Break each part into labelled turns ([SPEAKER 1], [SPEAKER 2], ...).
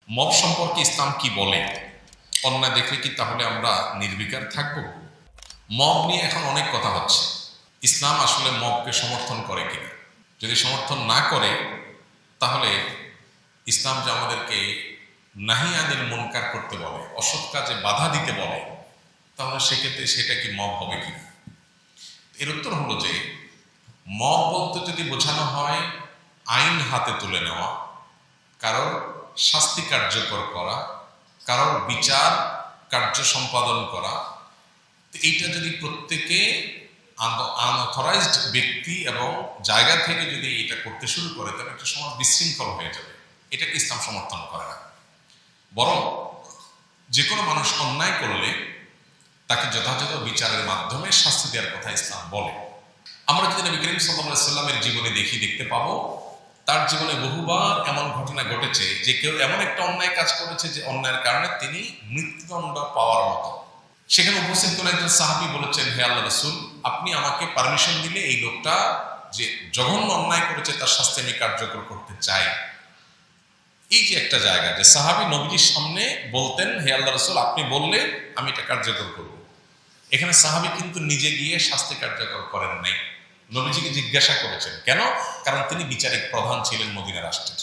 [SPEAKER 1] Mob সম্পর্কে ইসলাম কি বলে? অন্যায় দেখলে কি তাহলে আমরা নির্বিকার থাকব? মব নিয়ে এখন অনেক কথা হচ্ছে। ইসলাম আসলে মবকে সমর্থন করে কিনা? যদি সমর্থন না করে তাহলে ইসলাম যে আমাদেরকে নাহি আনিল মুনকার করতে বলে, অসৎ কাজে বাধা দিতে বলে, তাহলে সেক্ষেত্রে সেটা কি মব হবে কিনা? এর উত্তর হলো যে মব বলতে যদি বোঝানো হয় আইন হাতে তুলে নেওয়া, কারোর শাস্তি কার্যকর করা, কারোর বিচার কার্য সম্পাদন করা, এইটা যদি প্রত্যেকে আনঅথরাইজড ব্যক্তি এবং জায়গা থেকে যদি এটা করতে শুরু করে তাহলে একটা সমাজ বিশৃঙ্খল হয়ে যাবে। এটাকে ইসলাম সমর্থন করে না। বরং যে কোনো মানুষ অন্যায় করলে তাকে যথাযথ বিচারের মাধ্যমে শাস্তি দেওয়ার কথা ইসলাম বলে। আমরা যদি নবী করিম সাল্লাল্লাহু আলাইহি সাল্লামের জীবনে দেখতে পাবো তার জীবনে বহুবার এমন ঘটনা ঘটেছে যে কেউ এমন একটা অন্যায় কাজ করেছে যে অন্যায়ের কারণে তিনি মৃত্যুদণ্ড পাওয়ার মতো। সেখানে উপস্থিত কোন একজন সাহাবী বলেছেন, হে আল্লাহ রাসূল, আপনি আমাকে পারমিশন দিলে এই লোকটা যে জঘন্য অন্যায় করেছে তার শাস্তি আমি কার্যকর করতে চাই। এই যে একটা জায়গা যে সাহাবী নবীজির সামনে বলতেন, হে আল্লাহ রাসূল, আপনি বললে আমি এটা কার্যকর করব। এখানে সাহাবী কিন্তু নিজে গিয়ে শাস্তি কার্যকর করেন নাই, নবীজিকে জিজ্ঞাসা করেছেন। কেন? কারণ তিনি বিচারিক প্রধান ছিলেন মদিনা রাষ্ট্রের,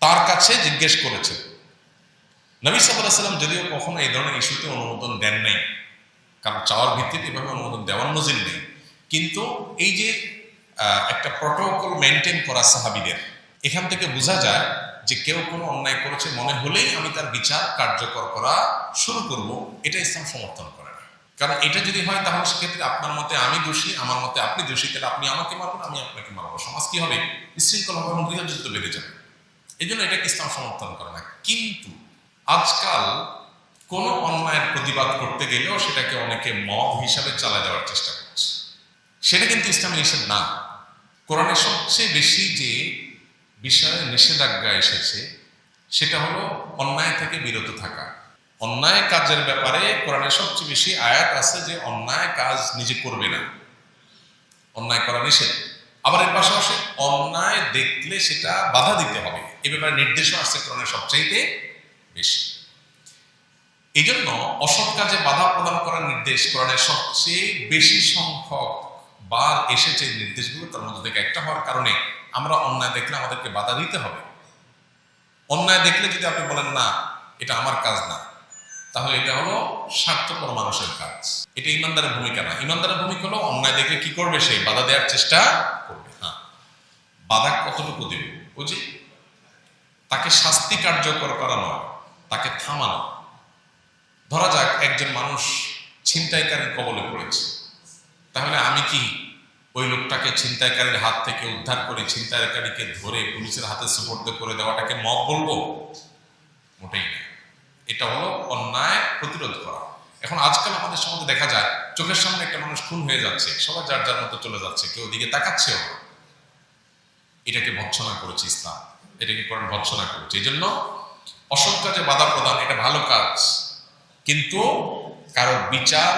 [SPEAKER 1] তার কাছে জিজ্ঞেস করেছেন। নবী সাল্লাল্লাহু আলাইহি ওয়াসাল্লাম যদিও কখনো এই ধরনের ইস্যুতে অনুমোদন দেন নাই, কারণ চাওয়ার ভিত্তিতে এভাবে অনুমোদন দেওয়ার নজির নেই, কিন্তু এই যে একটা প্রটোকল মেনটেন করা সাহাবীদের, এখান থেকে বোঝা যায় যে কেউ কোনো অন্যায় করেছে মনে হলেই আমি তার বিচার কার্যকর করা শুরু করব, এটা ইসলাম সমর্থন করে না। কারণ এটা যদি হয় তাহলে সেক্ষেত্রে আপনার মতে আমি দোষী, আমার মতে আপনি দোষী, তাহলে আপনি আমাকে মারবেন, আমি আপনাকে মারবো, সমাজ কি হবে? বিশৃঙ্খল হবে এবং গৃহযুদ্ধ বেড়ে যাবে। এই জন্য এটাকে ইসলাম সমর্থন করে না। কিন্তু আজকাল কোন অন্যায়ের প্রতিবাদ করতে গেলেও সেটাকে অনেকে মব হিসাবে চালা দেওয়ার চেষ্টা করছে। সেটা কিন্তু ইসলামে নিষেধ না। কোরআনে সবচেয়ে বেশি যে বিষয়ে নিষেধাজ্ঞা এসেছে সেটা হলো অন্যায় থেকে বিরত থাকা। অন্যায় কাজের ব্যাপারে কোরআনে সবচেয়ে বেশি আয়াত আছে যে অন্যায় কাজ নিজে করবে না, অন্যায় করা নিষেধ। আবার এর পাশাপাশি অন্যায় দেখলে সেটা বাধা দিতে হবে, এ ব্যাপারে নির্দেশও আসছে কোরআনে সবচাইতে বেশি। এই জন্য অসৎ কাজে বাধা প্রদান করার নির্দেশ কোরআনের সবচেয়ে বেশি সংখ্যক বার এসেছে। নির্দেশগুলো তার মধ্যে থেকে একটা হওয়ার কারণে আমরা অন্যায় দেখলে আমাদেরকে বাধা দিতে হবে। অন্যায় দেখলে যদি আপনি বলেন না এটা আমার কাজ না, তাহলে এটা হলো স্বার্থপর মানুষের কাজ, এটা ইমানদারের ভূমিকা না। ইমানদারের ভূমিকা হলো অন্যায় দেখলে কি করবে? সে বাধা দেওয়ার চেষ্টা করবে। হ্যাঁ, বাধা কতটুকু দেবে? বুঝি তাকে শাস্তি কার্যকর করানো, তাকে থামানো। ধরা যাক একজন মানুষ ছিনতাইকারীর কবলে পড়েছে, তাহলে আমি কি ওই লোকটাকে ছিনতাইকারীর হাত থেকে উদ্ধার করে ছিনতাইকারীকে ধরে পুলিশের হাতে সুপর্দ করে দেওয়াটাকে মব বলবো? মোটেই না। এটা হলো অন্যায় প্রতিরোধ করা। এখন আজকাল আমাদের সমাজে দেখা যায় চোখের সামনে একটা মানুষ খুন হয়ে যাচ্ছে, সবাই যার যার মতো চলে যাচ্ছে, কেউ দিকে তাকাচ্ছেও। এটাকে ভৎসনা করেছে ইসলাম, এটাকে কোরআন ভৎসনা করেছে। এই জন্য অসৎ কাজে বাধা প্রদান এটা ভালো কাজ, কিন্তু কারোর বিচার,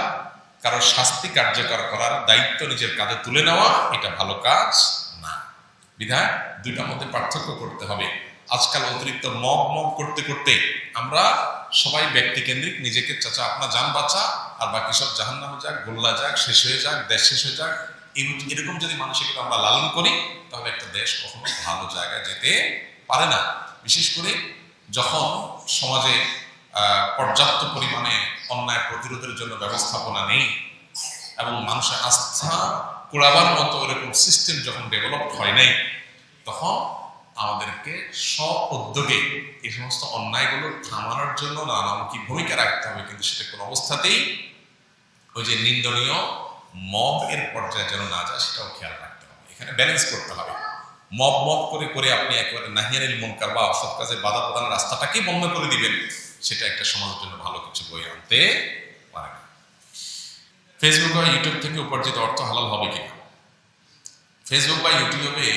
[SPEAKER 1] কারোর শাস্তি কার্যকর করার দায়িত্ব নিজের কাঁধে তুলে নেওয়া এটা ভালো কাজ না। বিধায় দুইটার মধ্যে পার্থক্য করতে হবে। আজকাল অতিরিক্ত মব করতে করতে আমরা সবাই ব্যক্তিকেন্দ্রিক, নিজেকে চাচা আপনার যান বাঁচা আর বাকি সব জাহান্নামে যাক, গোল্লা যাক, শেষ হয়ে যাক, দেশ শেষ হয়ে যাক, এরকম যদি মানসিকতা আমরা লালন করি তাহলে একটা দেশ কখনো ভালো জায়গায় যেতে পারে না। বিশেষ করে যখন সমাজে পর্যাপ্ত পরিমাণে অন্যায় প্রতিরোধের জন্য ব্যবস্থাপনা নেই এবং মানুষের আস্থা কুড়াবার মতো এরকম সিস্টেম যখন ডেভেলপ হয় নাই, তখন আমাদেরকে সব উদ্যোগে এই সমস্ত অন্যায়গুলো থামানোর জন্য নানামুখী ভূমিকা রাখতে হবে। কিন্তু সেটা কোনো অবস্থাতেই ওই যে নিন্দনীয় মব এর পর্যায়ে যেন না যায় সেটাও খেয়াল রাখতে হবে। এখানে ব্যালেন্স করতে হবে। মব করে করে আপনি একেবারে নাহি আনিল মুনকার বা অসৎ কাজে বাধা প্রদানের রাস্তাটাকেই বন্ধ করে দিবেন, সেটা একটা সমাজের জন্য ভালো কিছু বই আনতে পারে না। ফেসবুক বা ইউটিউব থেকে উপার্জিত অর্থ হালাল হবে কিনা? ফেসবুক বা ইউটিউবে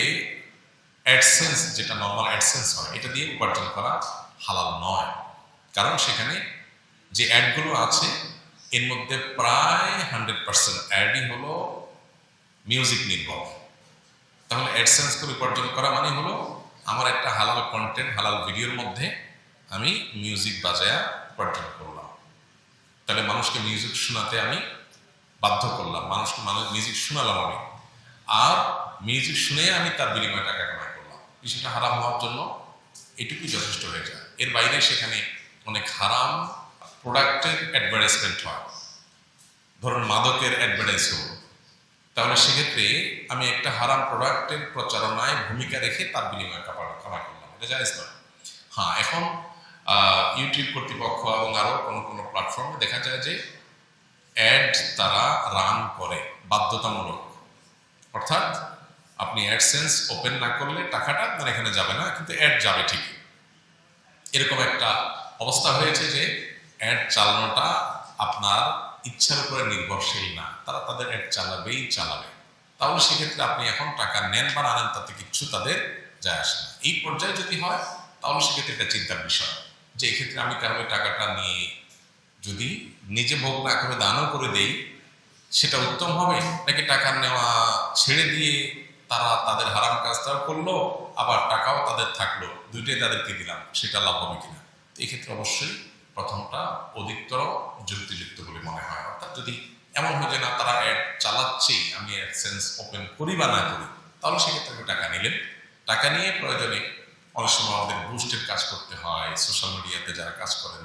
[SPEAKER 1] অ্যাডসেন্স, যেটা নর্মাল অ্যাডসেন্স হয়, এটা দিয়ে উপার্জন করা হালাল নয়। কারণ সেখানে যে অ্যাডগুলো আছে এর মধ্যে প্রায় 100% অ্যাডই হলো মিউজিক নির্ভর। তাহলে অ্যাডসেন্স করে উপার্জন করা মানে হলো আমার একটা হালাল কন্টেন্ট, হালাল ভিডিওর মধ্যে আমি মিউজিক বাজায়া উপার্জন করলাম, তাহলে মানুষকে মিউজিক শোনাতে আমি বাধ্য করলাম, মানুষকে মিউজিক শোনালাম আমি, আর মিউজিক শুনে আমি তার বিনিময়ে টাকা কামাই করলাম। বিষয়টা হারাম হওয়ার জন্য এটুকুই যথেষ্ট হয়ে যায়। এর বাইরে সেখানে অনেক হারাম প্রোডাক্টের অ্যাডভার্টাইজমেন্ট হয়, ধরুন মাদকের অ্যাডভার্টাইজ হল, তাহলে সেক্ষেত্রে আমি একটা হারাম প্রোডাক্টের প্রচারণায় ভূমিকা রেখে তার বিনিময়ে কামাই করলাম, এটা জায়েজ নয়। হ্যাঁ, এখন ইউটিউব কর্তৃপক্ষ এবং আরও কোনো কোনো প্ল্যাটফর্মে দেখা যায় যে অ্যাড তারা রান করে বাধ্যতামূলক, অর্থাৎ আপনি অ্যাডসেন্স ওপেন না করলে টাকাটা আপনার এখানে যাবে না, কিন্তু অ্যাড যাবে ঠিকই। এরকম একটা অবস্থা হয়েছে যে অ্যাড চালানোটা আপনার ইচ্ছার উপরে নির্ভরশীল না, তারা তাদের অ্যাড চালাবে। তাহলে সেক্ষেত্রে আপনি এখন টাকা নেন বা না নেন তাতে কিচ্ছু তাদের যায় আসে না। এই পর্যায়ে যদি হয় তাহলে সেক্ষেত্রে একটা চিন্তার বিষয় যে এক্ষেত্রে আমি কারণে টাকাটা নিয়ে যদি নিজে ভোগ না করে দানও করে দেই সেটা উত্তম হবে, নাকি টাকা নেওয়া ছেড়ে দিয়ে তারা তাদের হারাম কাজটাও করলো আবার টাকাও তাদের থাকলো, দুইটাই তাদেরকে দিলাম, সেটা লাভ হবে কিনা? এক্ষেত্রে অবশ্যই প্রথমটা অধিকতর যুক্তিযুক্ত বলে মনে হয়। অর্থাৎ যদি এমন হয় যে না তারা অ্যাড চালাচ্ছেই, আমি অ্যাডসেন্স ওপেন করি বা না করি, তাহলে সেক্ষেত্রে আপনি টাকা নিলেন, টাকা নিয়ে প্রয়োজনে অনেক সময় আমাদের বুস্টের কাজ করতে হয়, সোশ্যাল মিডিয়াতে যারা কাজ করেন